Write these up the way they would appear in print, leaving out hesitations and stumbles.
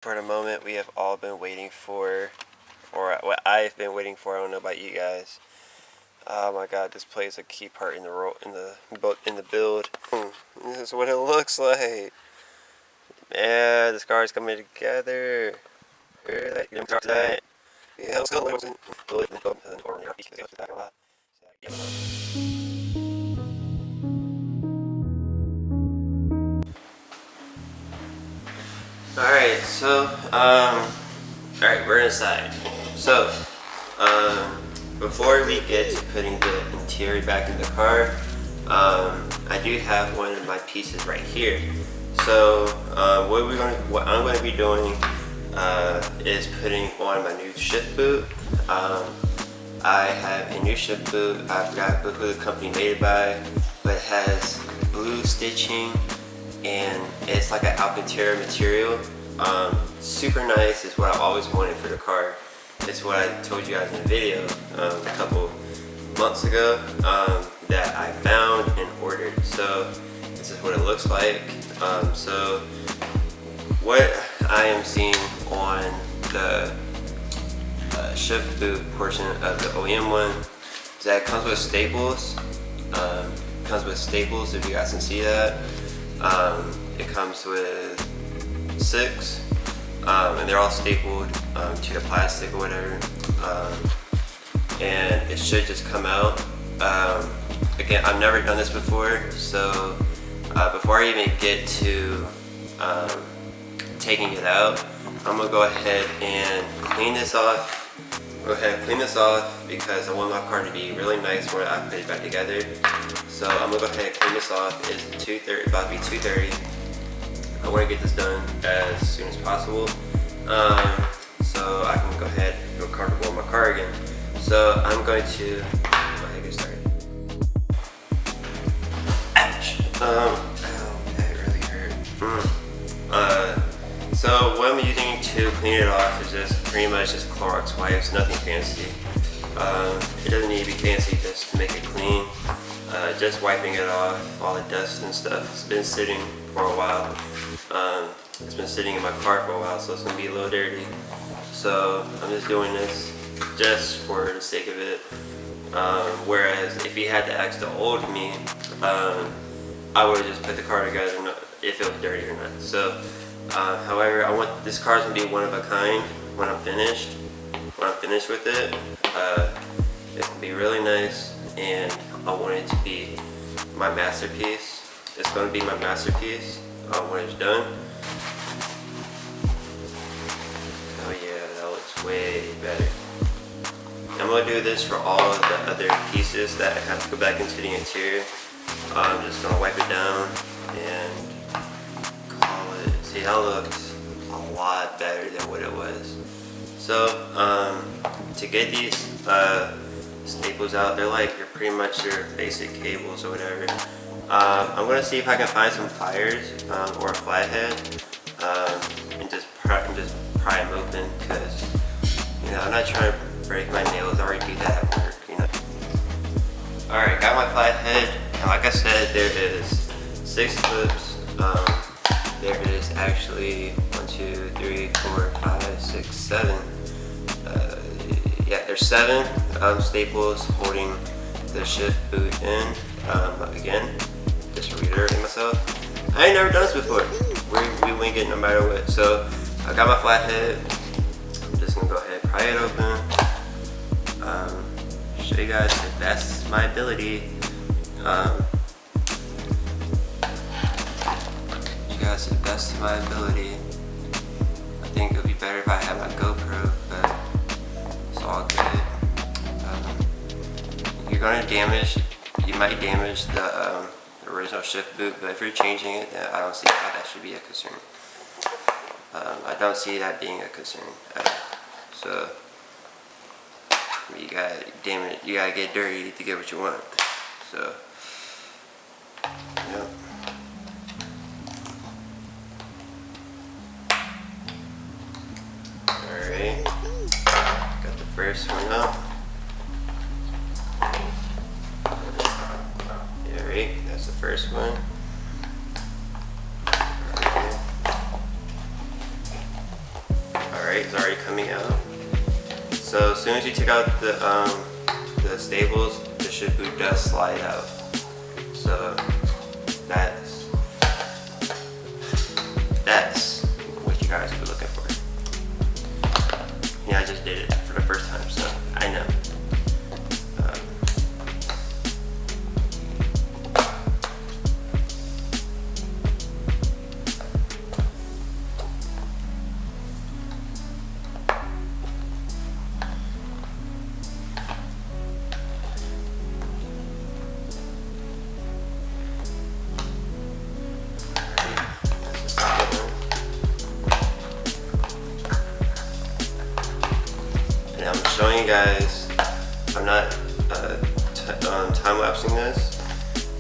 For the moment we have all been waiting for, or what I've been waiting for. I don't know about you guys. Oh my god, this plays a key part in the build. This is what it looks like. Man, this car is coming together. Alright, so, alright, we're inside. So, before we get to putting the interior back in the car, I do have one of my pieces right here. So, what I'm going to be doing is putting on my new shift boot. I have a new shift boot. I forgot who the company made it by, but it has blue stitching and it's like an Alcantara material. Super nice. Is what I've always wanted for the car. It's what I told you guys in the video a couple months ago that I found and ordered. So this is what it looks like. So what I am seeing on the shift boot portion of the OEM one is that it comes with staples. If you guys can see that. It comes with 6, and they're all stapled to the plastic or whatever, and it should just come out. Again, I've never done this before, so before I even get to taking it out, I'm gonna go ahead and clean this off. Because I want my car to be really nice when I put it back together. So I'm gonna go ahead and clean this off. It's 2:30, about to be 2:30. I want to get this done as soon as possible, so I can go ahead and feel comfortable in my car again. So I'm going to go ahead and get started. Ouch! Ow, that really hurt. So what I'm using to clean it off is just pretty much just Clorox wipes, nothing fancy. It doesn't need to be fancy just to make it clean. Just wiping it off, all the dust and stuff. It's been sitting for a while. It's been sitting in my car for a while, so it's gonna be a little dirty. So I'm just doing this just for the sake of it. Whereas if you had to ask the old me, I would have just put the car together if it was dirty or not. So, however, I want this car to be one of a kind when I'm finished. When I'm finished with it, it's gonna be really nice, and I want it to be my masterpiece. It's gonna be my masterpiece when it's done. Oh yeah, that looks way better. I'm gonna do this for all of the other pieces that I have to go back into the interior. I'm just gonna wipe it down and call it. See, that looks a lot better than what it was. So to get these staples out, they're pretty much your basic cables or whatever. I'm gonna see if I can find some pliers or a flathead and just pry them open, because I'm not trying to break my nails. I already do that at work, Alright, got my flathead, and like I said, there is 6 clips. There is actually 1, 2, 3, 4, 5, 6, 7. Yeah, there's 7 staples holding the shift boot in. Again, just reiterating myself, I ain't never done this before. We wing it no matter what. So I got my flathead. I'm just gonna go ahead and pry it open. Show you guys the best of my ability. I think it would be better if I had my GoPro, but it's all good. You might damage the original shift boot, but if you're changing it, then I don't see how that should be a concern. I don't see that being a concern at all. So you gotta get dirty to get what you want. So yep. Alright, got the first one up. Alright, that's the first one. Alright, it's already coming out. So as soon as you take out the staples, the ship boot does slide out. So that's what you guys will be looking for. Yeah, I just did it for the first time, so I know. And I'm showing you guys, I'm not time-lapsing this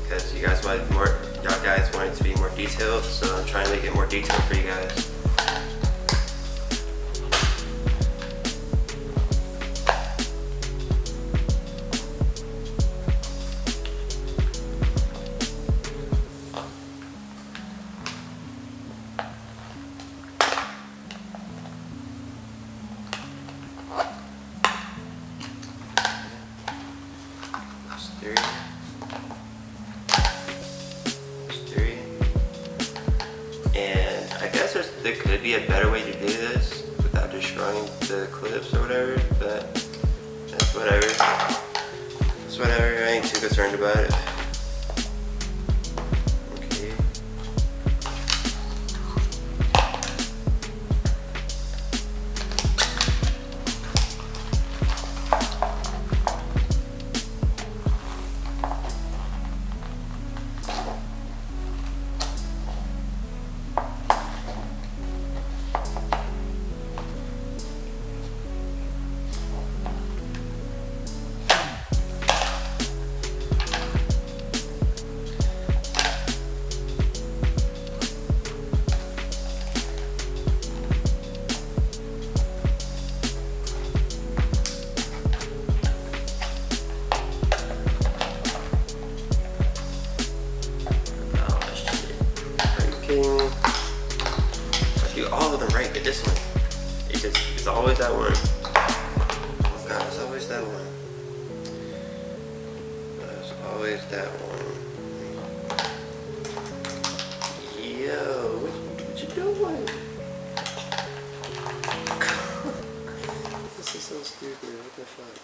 because you guys wanted more, y'all guys wanted to be more detailed, so I'm trying to make it more detailed for you guys. Three. And I guess there could be a better way to do this without destroying the clips or whatever, but that's whatever. It's whatever, I ain't too concerned about it. Okay. I do all of them right, but this one, it's always that one. Oh God, it's always that one. It's always that one. Yo, what you doing? This is so stupid, what the fuck?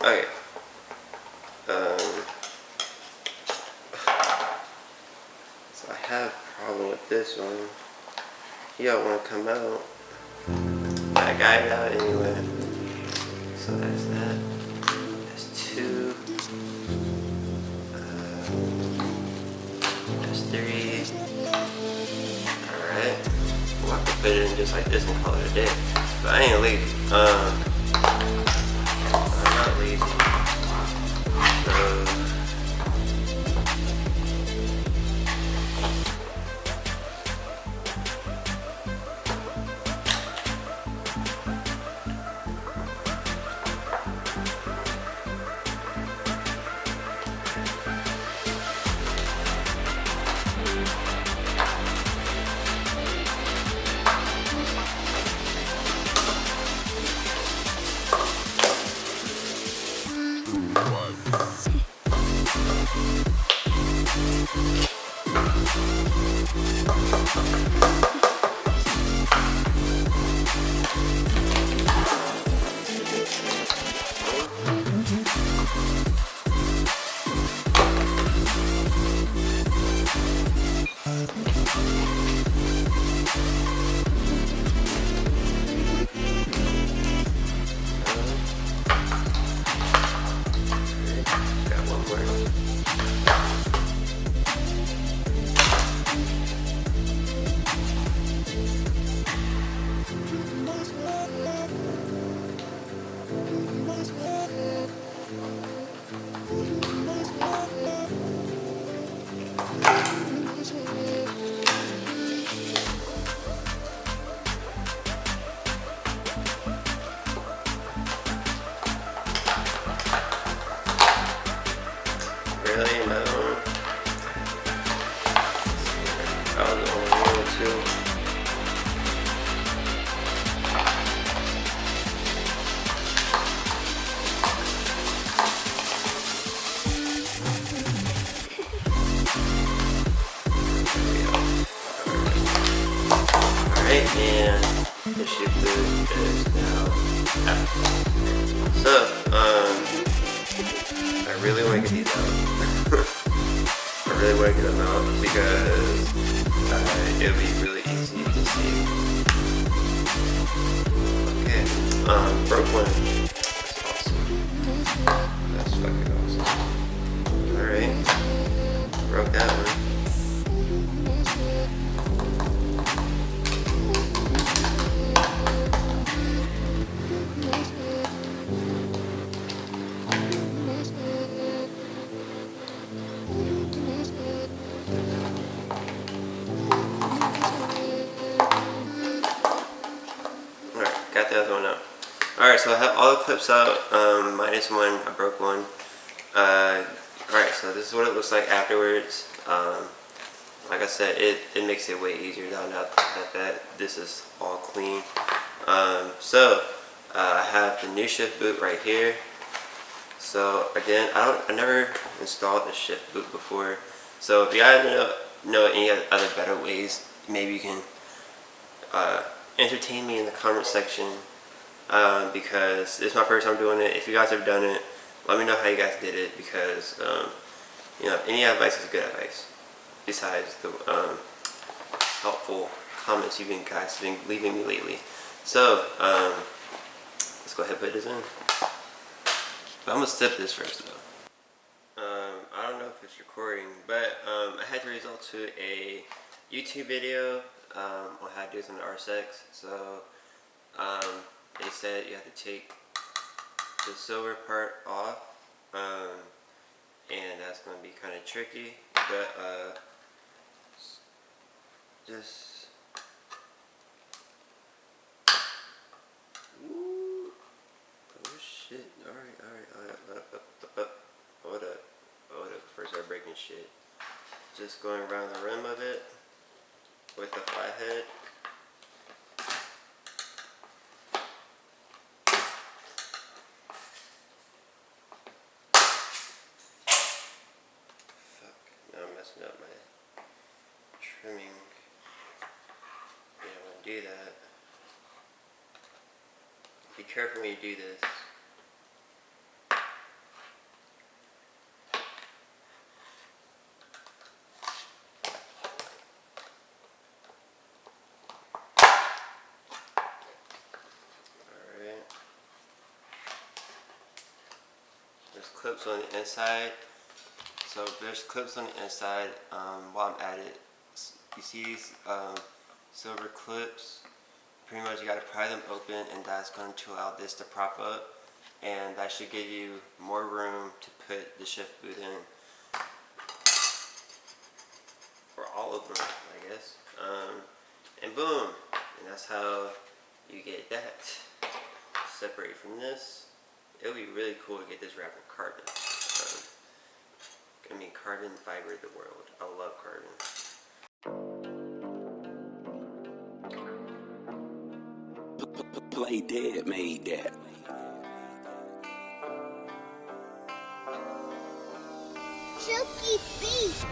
Okay. So I have a problem with this one. He don't want to come out. But I got it out anyway. So that's that. That's two. That's three. Alright. Well, I can put it in just like this and call it a day. But I ain't lazy. I'm not lazy. So Alright, and the shift boot is now out. So, I really want to get these out. I really want to get them out because it'll be really easy to see. Okay, broke one. That's awesome. That's fucking awesome. Alright, broke that one. Got the other one out. Alright, so I have all the clips out, minus one, I broke one. Alright, so this is what it looks like afterwards. Like I said, it makes it way easier now that this is all clean. I have the new shift boot right here. So again, I never installed the shift boot before. So if you guys know any other better ways, maybe you can entertain me in the comment section, because it's my first time doing it. If you guys have done it, let me know how you guys did it, because you know, any advice is good advice, besides the helpful comments you guys have been leaving me lately. So let's go ahead and put this in. But I'm gonna sip this first though. I don't know if it's recording, but I had to result to a YouTube video on how to do this on the RSX. So they said you have to take the silver part off, and that's going to be kind of tricky, but just ooh, oh shit, alright, hold up, first I'm breaking shit. Just going around the rim of it with the flathead. Fuck, now I'm messing up my trimming. You don't want to do that. Be careful when you do this. There's clips on the inside. So there's clips on the inside while I'm at it. You see these silver clips? Pretty much you gotta pry them open, and that's going to allow this to prop up, and that should give you more room to put the shift boot in. Or all of them, I guess. And boom! And that's how you get that separated from this. It would be really cool to get this wrapped in carbon. I mean, carbon fiber of the world. I love carbon. Play dead, made that. Silky beat.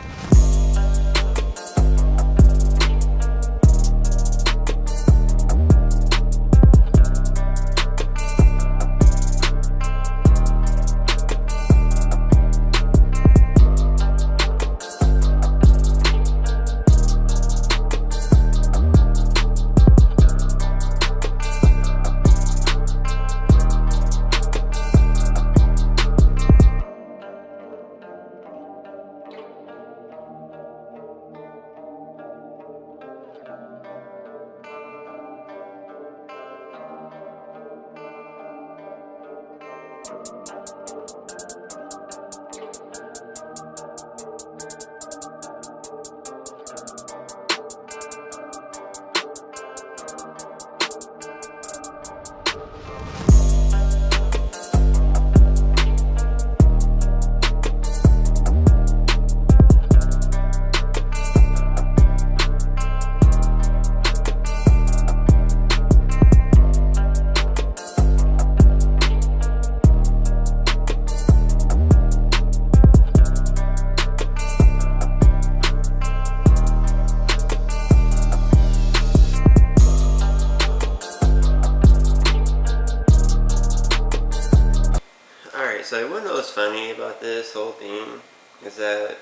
so you wanna know what's funny about this whole thing is that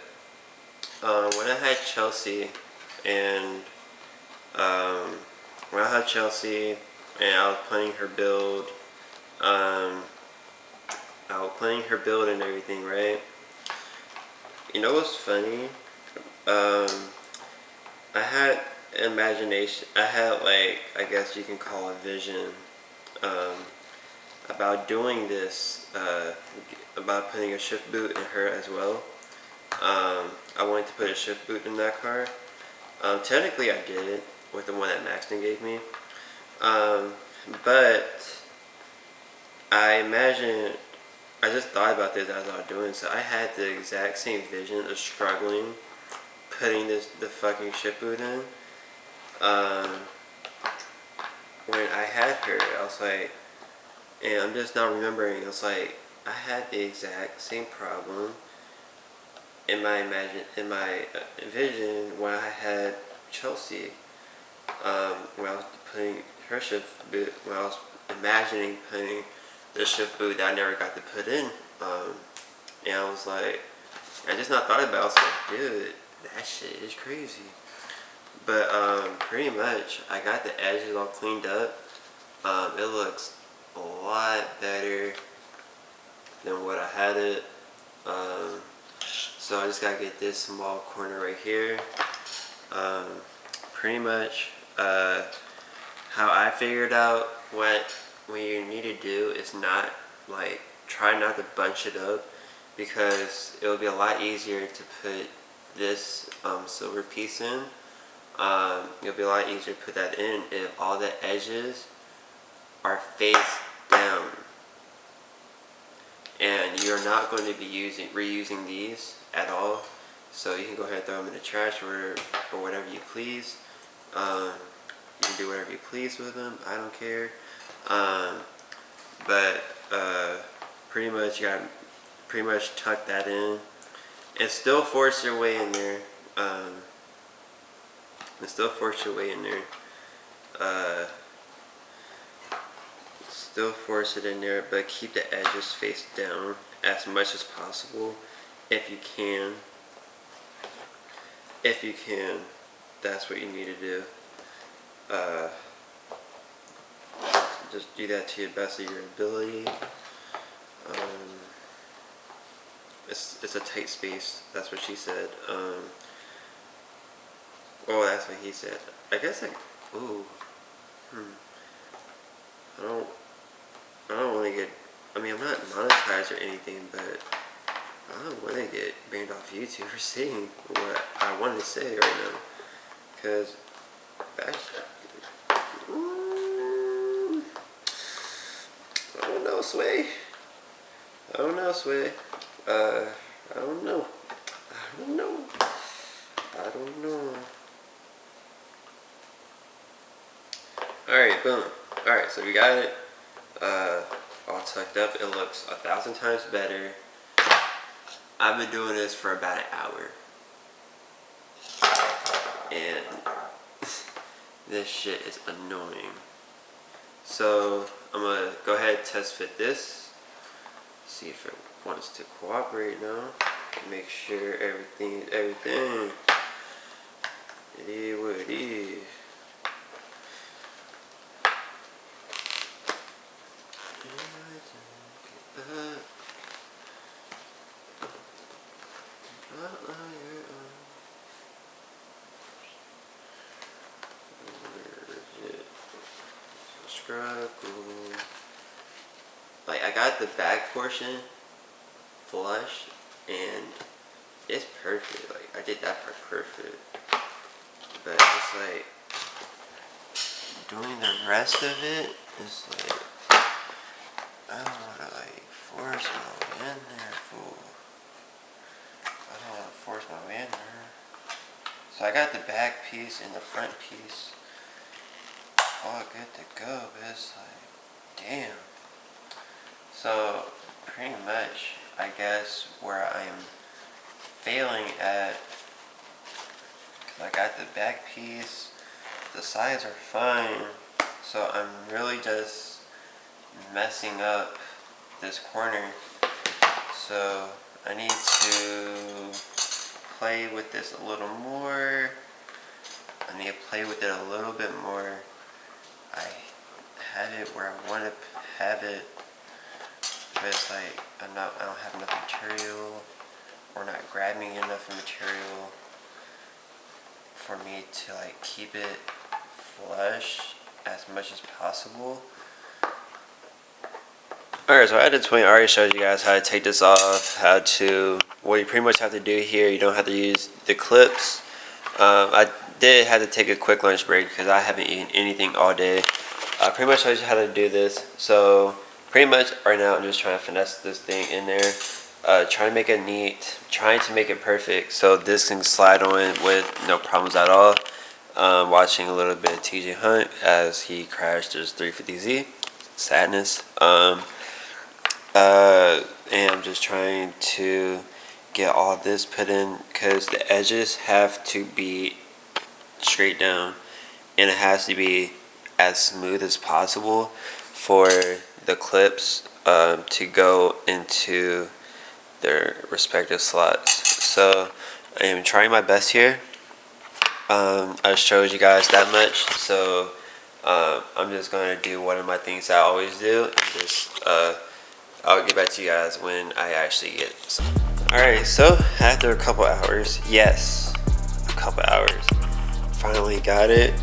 when I had Chelsea and when I had Chelsea and I was planning her build, and everything, right? You know what's funny? I had imagination. I had, like, I guess you can call a vision about doing this, about putting a shift boot in her as well. I wanted to put a shift boot in that car. Technically, I did it with the one that Maxton gave me. But I just thought about this as I was doing, so I had the exact same vision of struggling putting the fucking shift boot in. When I had her, I was like, and I'm just not remembering, I was like, I had the exact same problem in my vision when I had Chelsea. When I was putting her shift boot, when I was imagining putting the shift boot that I never got to put in, and I was like, I just not thought about it. I was like, dude, that shit is crazy. But pretty much, I got the edges all cleaned up. It looks a lot better than what I had it. So I just gotta get this small corner right here. Pretty much, how I figured out what you need to do is not, like, try not to bunch it up, because it will be a lot easier to put this silver piece in. It'll be a lot easier to put that in if all the edges are face down, and you're not going to be reusing these at all. So you can go ahead and throw them in the trash or whatever you please. You can do whatever you please with them. I don't care. But pretty much you gotta pretty much tuck that in and still force your way in there. Still force it in there, but keep the edges face down as much as possible if you can. If you can, that's what you need to do. Just do that to the best of your ability. It's a tight space. That's what she said. Oh, that's what he said. I guess ooh. I don't want to get. I mean, I'm not monetized or anything, but I don't want to get banned off YouTube for saying what I want to say right now, because that's. I don't know, Sway. I don't know, Sway. I don't know. Alright, boom. Alright, so we got it all tucked up. It looks 1,000 times better. I've been doing this for about an hour. And this shit is annoying. So I'm gonna go ahead and test fit this. See if it wants to cooperate now. Make sure everything. It is what it is. Like, I got the back portion flush and it's perfect. Like, I did that part perfect, but it's like doing the rest of it is like, I don't want to like force my way in there, fool. I don't want to force my way in there. So I got the back piece and the front piece all good to go, but it's like, damn. So pretty much, I guess where I'm failing at, cause I got the back piece, the sides are fine, so I'm really just messing up this corner. So I need to play with this a little more. I need to play with it a little bit more. I have it where I want to have it, but it's like I don't have enough material, or not grabbing enough material for me to like keep it flush as much as possible. Alright, so at this point I already showed you guys how to take this off, what you pretty much have to do here. You don't have to use the clips. I did have to take a quick lunch break because I haven't eaten anything all day. I pretty much showed you how to do this. So pretty much right now I'm just trying to finesse this thing in there. Trying to make it neat, trying to make it perfect so this can slide on with no problems at all. Watching a little bit of TJ Hunt as he crashed his 350Z. Sadness. And I'm just trying to get all this put in because the edges have to be straight down and it has to be as smooth as possible for the clips to go into their respective slots. So I am trying my best here. I showed you guys that much, so I'm just going to do one of my things I always do, and just I'll get back to you guys when I actually get it. Alright, so after a couple hours, yes, a couple hours, finally got it.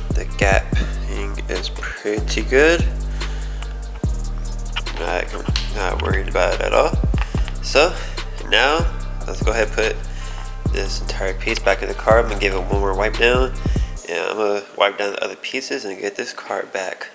The gapping is pretty good. Not worried about it at all. So now let's go ahead and put this entire piece back in the car. I'm gonna give it one more wipe down, and I'm gonna wipe down the other pieces and get this car back.